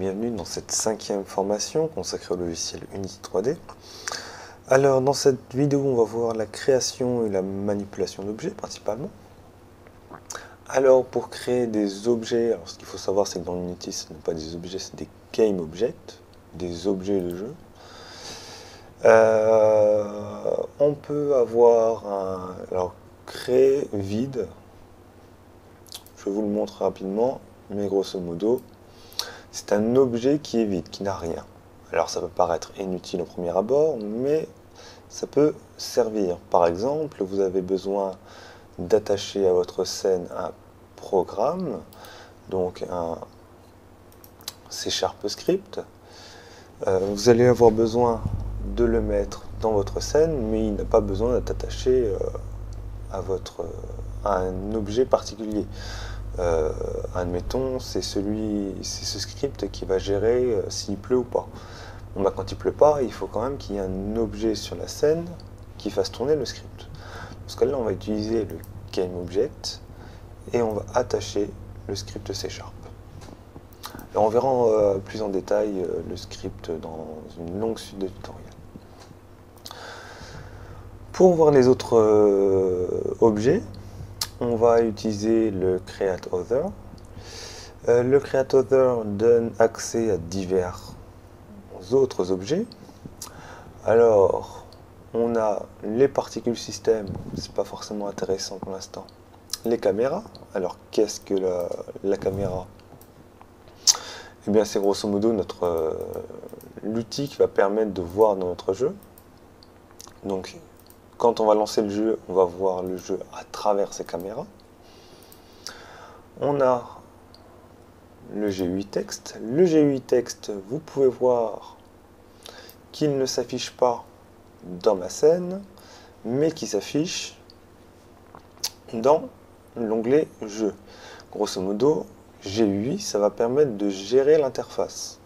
bienvenue dans cette 5e formation consacrée au logiciel Unity 3D. Alors dans cette vidéo on va voir la création et la manipulation d'objets principalement. Alors pour créer des objets, alors ce qu'il faut savoir c'est que dans Unity ce n'est pas des objets, c'est des game objects, des objets de jeu. On peut avoir alors créer vide, je vais vous le montrer rapidement, mais grosso modo c'est un objet qui est vide, qui n'a rien. Alors ça peut paraître inutile au premier abord, mais ça peut servir. Par exemple, vous avez besoin d'attacher à votre scène un programme, donc un C# script. Vous allez avoir besoin de le mettre dans votre scène, mais il n'a pas besoin d'être attaché à un objet particulier. Admettons, c'est ce script qui va gérer s'il pleut ou pas. Bon, bah, quand il pleut pas, il faut quand même qu'il y ait un objet sur la scène qui fasse tourner le script. Dans ce cas-là, on va utiliser le GameObject et on va attacher le script C#. Alors, on verra plus en détail le script dans une longue suite de tutoriels. Pour voir les autres objets, on va utiliser le createOther. Le createOther donne accès à divers autres objets. Alors, on a les particules système, c'est pas forcément intéressant pour l'instant. Les caméras. Alors, qu'est-ce que la caméra? Eh bien, c'est grosso modo l'outil qui va permettre de voir dans notre jeu. Donc, quand on va lancer le jeu, on va voir le jeu à travers ces caméras. On a le GUI texte. Le GUI texte, vous pouvez voir qu'il ne s'affiche pas dans ma scène, mais qui s'affiche dans l'onglet jeu. Grosso modo, GUI, ça va permettre de gérer l'interface.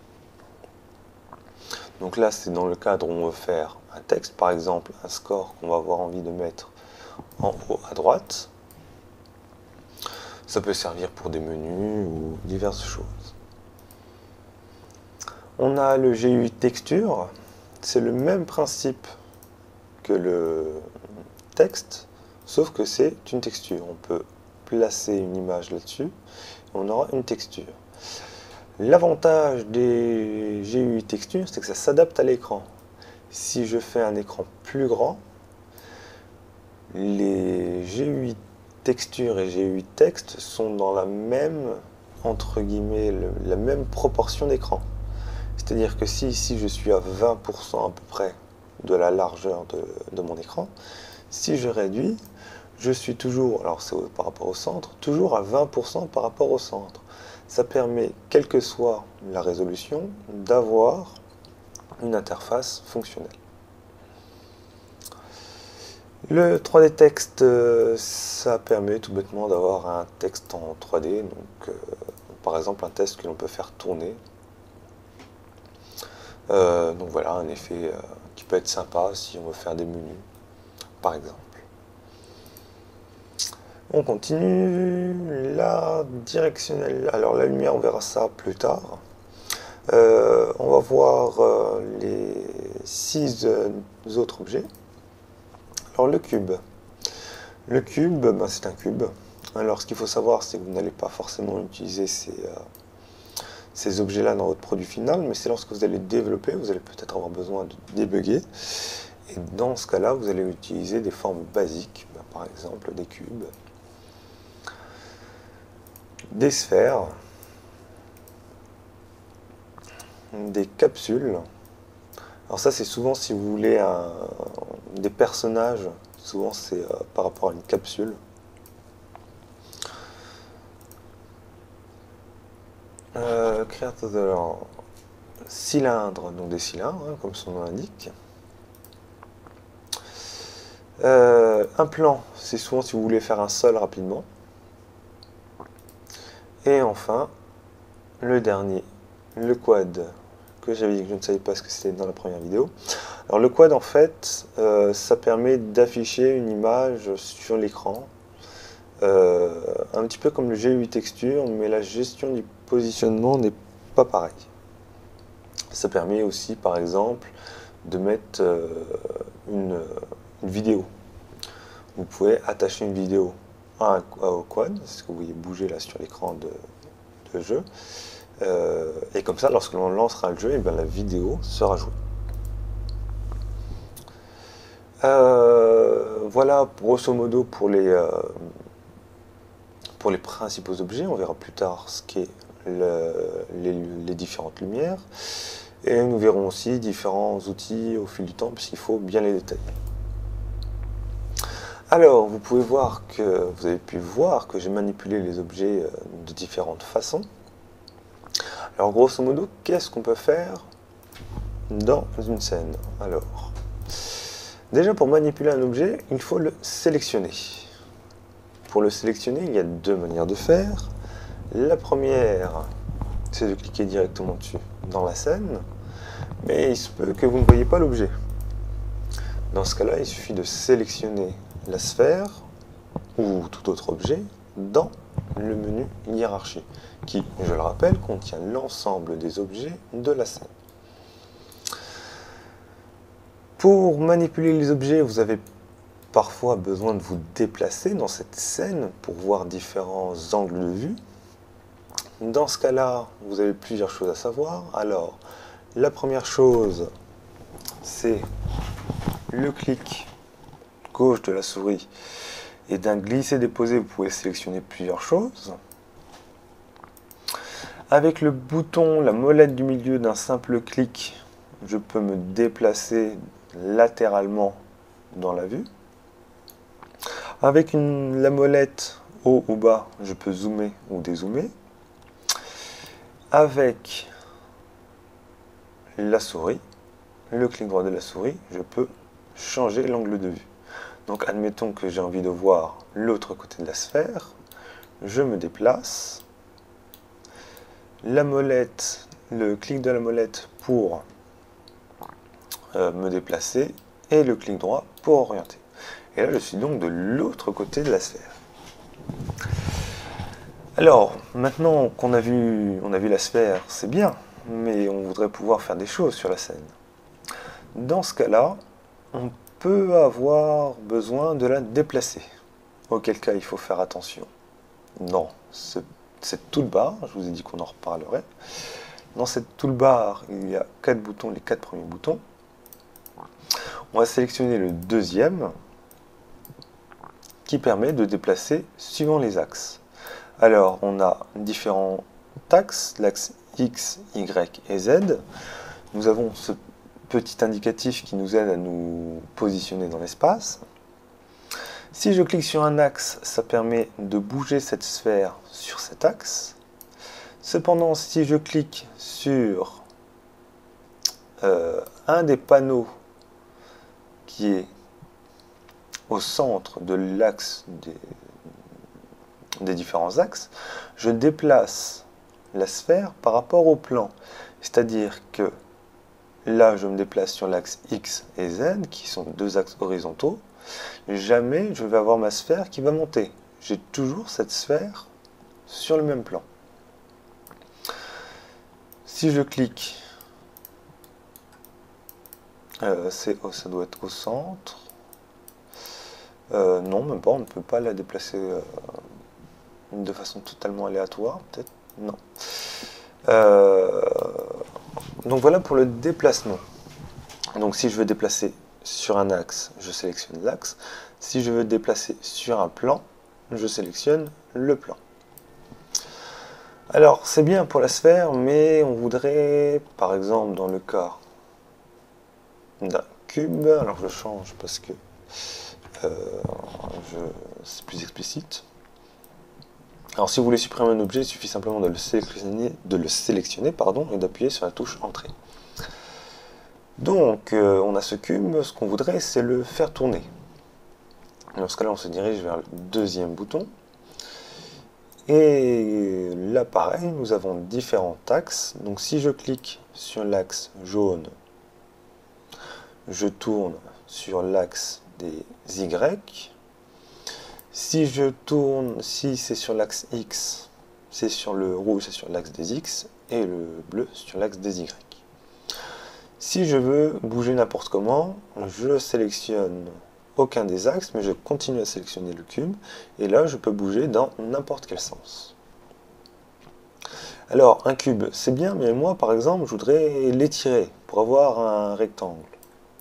Donc là, c'est dans le cadre où on veut faire un texte, par exemple un score qu'on va avoir envie de mettre en haut à droite. Ça peut servir pour des menus ou diverses choses. On a le GUI texture, c'est le même principe que le texte, sauf que c'est une texture. On peut placer une image là-dessus, et on aura une texture. L'avantage des GUI texture, c'est que ça s'adapte à l'écran. Si je fais un écran plus grand, les GUI texture et GUI texte sont dans la même, entre guillemets, la même proportion d'écran. C'est-à-dire que si ici je suis à 20% à peu près de la largeur de mon écran, si je réduis, je suis toujours, alors c'est par rapport au centre, toujours à 20% par rapport au centre. Ça permet, quelle que soit la résolution, d'avoir une interface fonctionnelle. Le 3D texte, ça permet tout bêtement d'avoir un texte en 3D, donc par exemple un texte que l'on peut faire tourner. Donc voilà, un effet qui peut être sympa si on veut faire des menus, par exemple. On continue, la directionnelle, alors la lumière on verra ça plus tard. On va voir les 6 autres objets. Alors le cube. Le cube, ben, c'est un cube. Alors ce qu'il faut savoir, c'est que vous n'allez pas forcément utiliser ces objets-là dans votre produit final, mais c'est lorsque vous allez développer, vous allez peut-être avoir besoin de débugger. Et dans ce cas-là, vous allez utiliser des formes basiques, ben, par exemple des cubes, des sphères, des capsules. Alors ça, c'est souvent si vous voulez des personnages, souvent c'est par rapport à une capsule. Créateur cylindre, donc des cylindres, hein, comme son nom l'indique. Un plan, c'est souvent si vous voulez faire un sol rapidement. Et enfin, le dernier, le quad, que j'avais dit que je ne savais pas ce que c'était dans la première vidéo. Alors le quad, en fait, ça permet d'afficher une image sur l'écran, un petit peu comme le GUI texture, mais la gestion du positionnement n'est pas pareille. Ça permet aussi, par exemple, de mettre une vidéo. Vous pouvez attacher une vidéo au quad, c'est ce que vous voyez bouger là sur l'écran de jeu. Et comme ça, lorsque l'on lancera le jeu, et bien, la vidéo sera jouée. Voilà, grosso modo, pour les principaux objets. On verra plus tard ce qu'est les différentes lumières. Et nous verrons aussi différents outils au fil du temps, puisqu'il faut bien les détailler. Alors, vous avez pu voir que j'ai manipulé les objets de différentes façons. Alors, grosso modo, qu'est-ce qu'on peut faire dans une scène? Alors, déjà, pour manipuler un objet, il faut le sélectionner. Pour le sélectionner, il y a deux manières de faire. La première, c'est de cliquer directement dessus dans la scène, mais il se peut que vous ne voyez pas l'objet. Dans ce cas-là, il suffit de sélectionner la sphère ou tout autre objet dans le menu hiérarchie, qui, je le rappelle, contient l'ensemble des objets de la scène. Pour manipuler les objets, vous avez parfois besoin de vous déplacer dans cette scène pour voir différents angles de vue. Dans ce cas-là, vous avez plusieurs choses à savoir. Alors, la première chose, c'est le clic gauche de la souris et d'un glisser-déposer, vous pouvez sélectionner plusieurs choses. Avec le bouton, la molette du milieu d'un simple clic, je peux me déplacer latéralement dans la vue. Avec la molette haut ou bas, je peux zoomer ou dézoomer. Avec la souris, le clic droit de la souris, je peux changer l'angle de vue. Donc admettons que j'ai envie de voir l'autre côté de la sphère, je me déplace. La molette, le clic de la molette pour me déplacer et le clic droit pour orienter. Et là, je suis donc de l'autre côté de la sphère. Alors, maintenant qu'on a vu la sphère, c'est bien, mais on voudrait pouvoir faire des choses sur la scène. Dans ce cas-là, on peut avoir besoin de la déplacer. Auquel cas, il faut faire attention. Dans cette toolbar, je vous ai dit qu'on en reparlerait. Dans cette toolbar, il y a 4 boutons, les 4 premiers boutons. On va sélectionner le deuxième, qui permet de déplacer suivant les axes. Alors, on a différents axes, l'axe X, Y et Z. Nous avons ce petit indicatif qui nous aide à nous positionner dans l'espace. Si je clique sur un axe, ça permet de bouger cette sphère sur cet axe. Cependant, si je clique sur un des panneaux qui est au centre de l'axe des différents axes, je déplace la sphère par rapport au plan. C'est-à-dire que là, je me déplace sur l'axe X et Z, qui sont deux axes horizontaux. Jamais je vais avoir ma sphère qui va monter. J'ai toujours cette sphère sur le même plan. Si je clique, ça doit être au centre. Non, même pas, on ne peut pas la déplacer de façon totalement aléatoire, peut-être. Non. Donc voilà pour le déplacement. Donc si je veux déplacer sur un axe, je sélectionne l'axe. Si je veux déplacer sur un plan, je sélectionne le plan. Alors c'est bien pour la sphère, mais on voudrait, par exemple dans le cas d'un cube, alors je change parce que c'est plus explicite. Alors si vous voulez supprimer un objet, il suffit simplement de le sélectionner, et d'appuyer sur la touche Entrée. Donc on a ce cube, ce qu'on voudrait c'est le faire tourner. Dans ce cas-là on se dirige vers le deuxième bouton. Et là pareil, nous avons différents axes. Donc si je clique sur l'axe jaune, je tourne sur l'axe des Y. Si je tourne, si c'est sur l'axe X, c'est sur le rouge, c'est sur l'axe des X, et le bleu sur l'axe des Y. Si je veux bouger n'importe comment, je sélectionne aucun des axes, mais je continue à sélectionner le cube, et là je peux bouger dans n'importe quel sens. Alors un cube c'est bien, mais moi par exemple je voudrais l'étirer pour avoir un rectangle,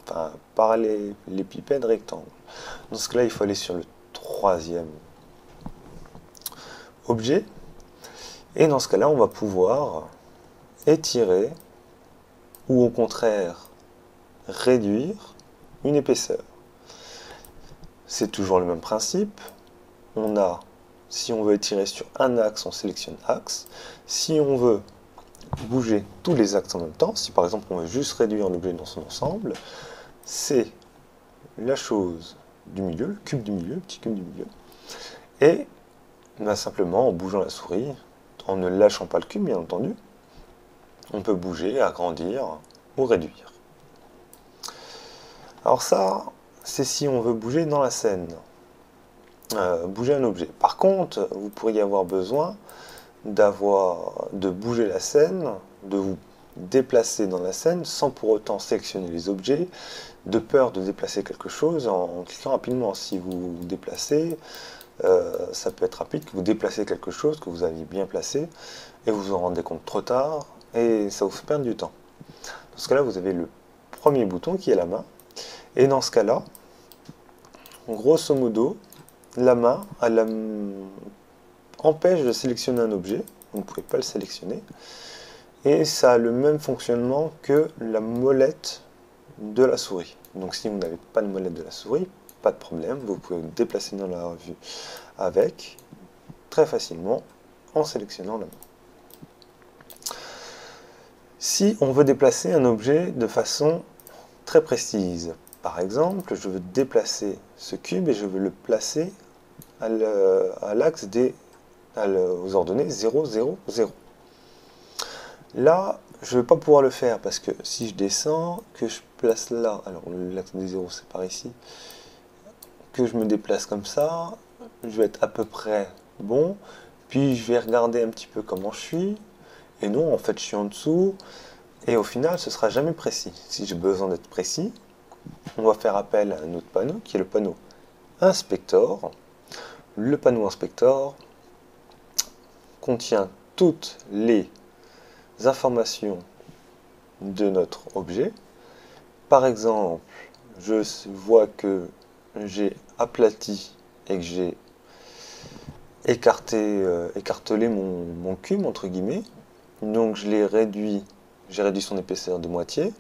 enfin parallélépipède rectangle. Dans ce cas-là il faut aller sur le troisième objet, et dans ce cas-là on va pouvoir étirer ou au contraire réduire une épaisseur. C'est toujours le même principe. On a, si on veut étirer sur un axe, on sélectionne axe. Si on veut bouger tous les axes en même temps, si par exemple on veut juste réduire l'objet dans son ensemble, c'est la chose du milieu, le cube du milieu, le petit cube du milieu. Et simplement en bougeant la souris, en ne lâchant pas le cube bien entendu, on peut bouger, agrandir ou réduire. Alors ça, c'est si on veut bouger dans la scène, bouger un objet. Par contre, vous pourriez avoir besoin de bouger la scène, de vous déplacer dans la scène sans pour autant sélectionner les objets, de peur de déplacer quelque chose en cliquant rapidement. Si vous vous déplacez, ça peut être rapide, que vous déplacez quelque chose que vous aviez bien placé et vous vous en rendez compte trop tard et ça vous fait perdre du temps. Dans ce cas-là, vous avez le premier bouton qui est la main. Et dans ce cas-là, grosso modo, la main empêche de sélectionner un objet. Vous ne pouvez pas le sélectionner. Et ça a le même fonctionnement que la molette de la souris. Donc si vous n'avez pas de molette de la souris, pas de problème. Vous pouvez vous déplacer dans la revue avec très facilement en sélectionnant la main. Si on veut déplacer un objet de façon très précise, par exemple, je veux déplacer ce cube et je veux le placer à l'axe aux ordonnées 0, 0, 0. Là, je ne vais pas pouvoir le faire parce que si je descends, que je place là, alors l'axe des 0 c'est par ici, que je me déplace comme ça, je vais être à peu près bon, puis je vais regarder un petit peu comment je suis, et non, en fait je suis en dessous, et au final ce sera jamais précis. Si j'ai besoin d'être précis, on va faire appel à un autre panneau qui est le panneau Inspector. Le panneau Inspector contient toutes les informations de notre objet. Par exemple, je vois que j'ai aplati et que j'ai écartelé mon cube entre guillemets. Donc je l'ai réduit, j'ai réduit son épaisseur de moitié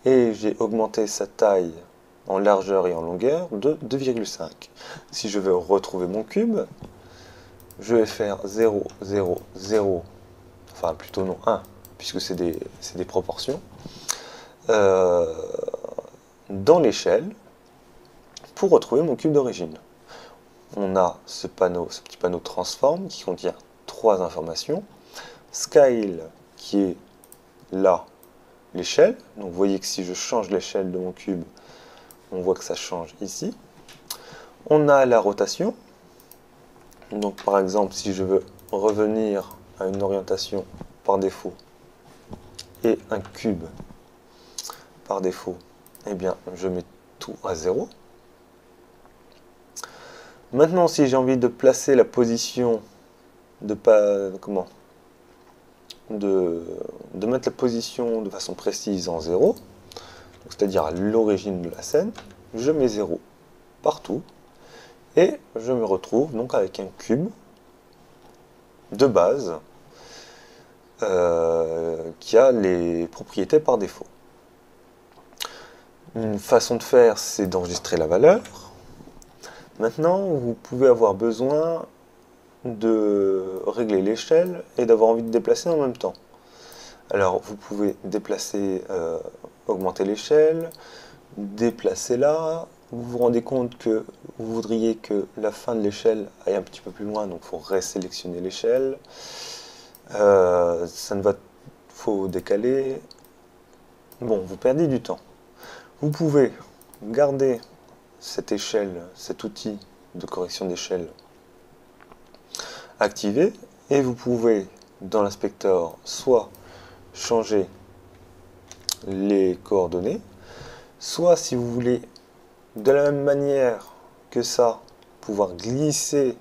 et j'ai augmenté sa taille en largeur et en longueur de 2,5. Si je veux retrouver mon cube, je vais faire 0, 0, 0, enfin plutôt non 1, puisque c'est des proportions, dans l'échelle pour retrouver mon cube d'origine. On a ce petit panneau transform qui contient 3 informations. Scale qui est là, l'échelle. Donc vous voyez que si je change l'échelle de mon cube, on voit que ça change ici. On a la rotation. Donc par exemple, si je veux revenir à une orientation par défaut et un cube par défaut, eh bien je mets tout à 0. Maintenant, si j'ai envie de placer la position de mettre la position de façon précise en 0, c'est-à-dire à l'origine de la scène, je mets 0 partout et je me retrouve donc avec un cube de base qui a les propriétés par défaut. Une façon de faire, c'est d'enregistrer la valeur. Maintenant, vous pouvez avoir besoin de régler l'échelle et d'avoir envie de déplacer en même temps. Alors, vous pouvez déplacer, augmenter l'échelle, déplacer là. Vous vous rendez compte que vous voudriez que la fin de l'échelle aille un petit peu plus loin, donc il faut résélectionner l'échelle. Faut décaler. Bon, vous perdez du temps. Vous pouvez garder cette échelle, cet outil de correction d'échelle activé, et vous pouvez dans l'inspecteur soit changer les coordonnées, soit si vous voulez de la même manière que ça, pouvoir glisser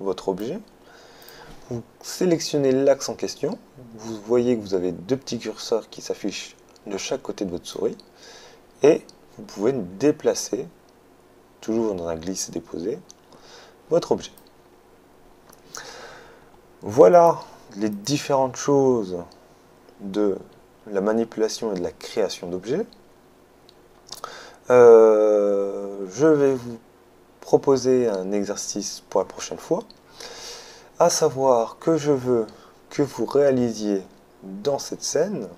votre objet, vous sélectionnez l'axe en question, vous voyez que vous avez deux petits curseurs qui s'affichent de chaque côté de votre souris, et vous pouvez déplacer, toujours dans un glisser-déposer, votre objet. Voilà les différentes choses de la manipulation et de la création d'objets. Je vais vous proposer un exercice pour la prochaine fois, à savoir que je veux que vous réalisiez dans cette scène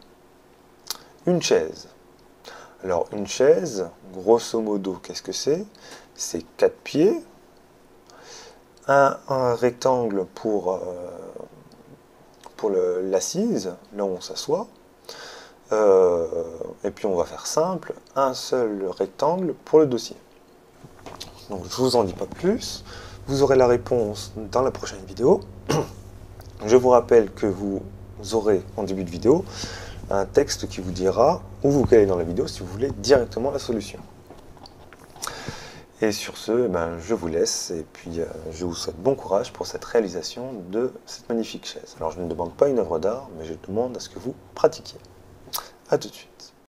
une chaise. Alors une chaise, grosso modo, qu'est-ce que c'est? C'est 4 pieds, un rectangle pour l'assise, là où on s'assoit, et puis on va faire simple, un seul rectangle pour le dossier. Donc je ne vous en dis pas plus, vous aurez la réponse dans la prochaine vidéo. Je vous rappelle que vous aurez en début de vidéo un texte qui vous dira où vous allez dans la vidéo si vous voulez directement la solution. Et sur ce, je vous laisse et puis je vous souhaite bon courage pour cette réalisation de cette magnifique chaise. Alors je ne demande pas une œuvre d'art, mais je demande à ce que vous pratiquiez. A tout de suite.